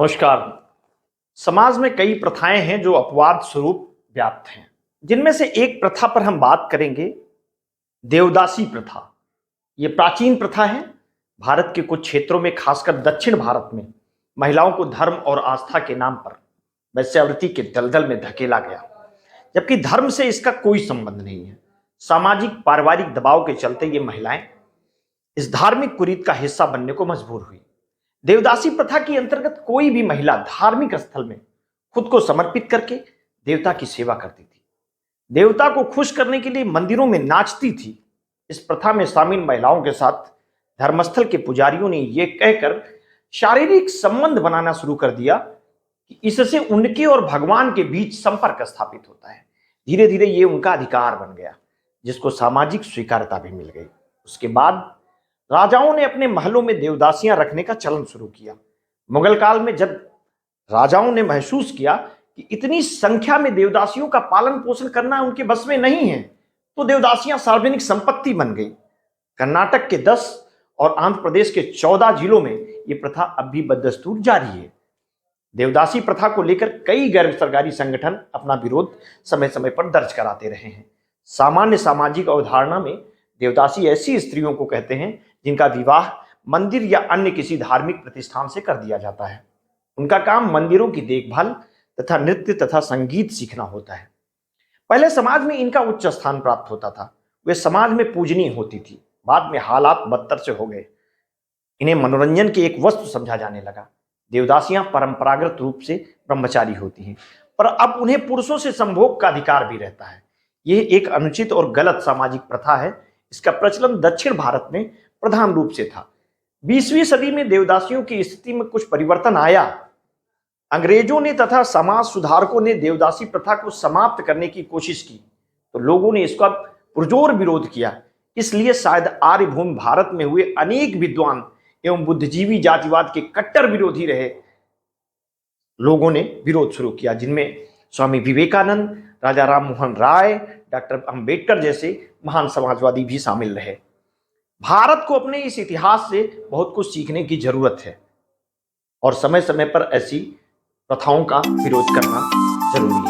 नमस्कार। समाज में कई प्रथाएं हैं जो अपवाद स्वरूप व्याप्त हैं। जिनमें से एक प्रथा पर हम बात करेंगे, देवदासी प्रथा। ये प्राचीन प्रथा है। भारत के कुछ क्षेत्रों में, खासकर दक्षिण भारत में, महिलाओं को धर्म और आस्था के नाम पर वैश्यावृत्ति के दलदल में धकेला गया, जबकि धर्म से इसका कोई संबंध नहीं है। सामाजिक पारिवारिक दबाव के चलते ये महिलाएं इस धार्मिक कुरीत का हिस्सा बनने को मजबूर हुई। देवदासी प्रथा के अंतर्गत कोई भी महिला धार्मिक स्थल में खुद को समर्पित करके देवता की सेवा करती थी, देवता को खुश करने के लिए मंदिरों में नाचती थी। इस प्रथा में शामिल महिलाओं के साथ धर्मस्थल के पुजारियों ने यह कहकर शारीरिक संबंध बनाना शुरू कर दिया कि इससे उनके और भगवान के बीच संपर्क स्थापित होता है। धीरे धीरे ये उनका अधिकार बन गया, जिसको सामाजिक स्वीकार्यता भी मिल गई। उसके बाद राजाओं ने अपने महलों में देवदासियां रखने का चलन शुरू किया। मुगल काल में जब राजाओं ने महसूस किया कि इतनी संख्या में देवदासियों का पालन पोषण करना उनके बस में नहीं है, तो देवदासियां सार्वजनिक संपत्ति बन गई। कर्नाटक के 10 और आंध्र प्रदेश के 14 जिलों में यह प्रथा अब भी बदस्तूर जारी है। देवदासी प्रथा को लेकर कई गैर सरकारी संगठन अपना विरोध समय समय पर दर्ज कराते रहे हैं। सामान्य सामाजिक अवधारणा में देवदासी ऐसी स्त्रियों को कहते हैं जिनका विवाह मंदिर या अन्य किसी धार्मिक प्रतिष्ठान से कर दिया जाता है। उनका काम मंदिरों की देखभाल तथा नृत्य तथा संगीत सीखना होता है। पहले समाज में इनका उच्च स्थान प्राप्त होता था, वे समाज में पूजनीय होती थी। बाद में हालात बदतर से हो गए, इन्हें मनोरंजन की एक वस्तु समझा जाने लगा। देवदासियां परंपरागत रूप से ब्रह्मचारी होती हैं, पर अब उन्हें पुरुषों से संभोग का अधिकार भी रहता है। यह एक अनुचित और गलत सामाजिक प्रथा है। इसका प्रचलन दक्षिण भारत में प्रधान रूप से था। 20वीं सदी में देवदासियों की स्थिति में कुछ परिवर्तन आया। अंग्रेजों ने तथा समाज सुधारकों ने देवदासी प्रथा को समाप्त करने की कोशिश की, तो लोगों ने इसका पुरजोर विरोध किया। इसलिए शायद आर्य भूमि भारत में हुए अनेक विद्वान एवं बुद्धिजीवी जातिवाद के कट्टर विरोधी रहे लोगों ने विरोध शुरू किया, जिनमें स्वामी विवेकानंद, राजा राम मोहन राय, डॉक्टर अंबेडकर जैसे महान समाजवादी भी शामिल रहे। भारत को अपने इस इतिहास से बहुत कुछ सीखने की जरूरत है और समय समय पर ऐसी प्रथाओं का विरोध करना जरूरी है।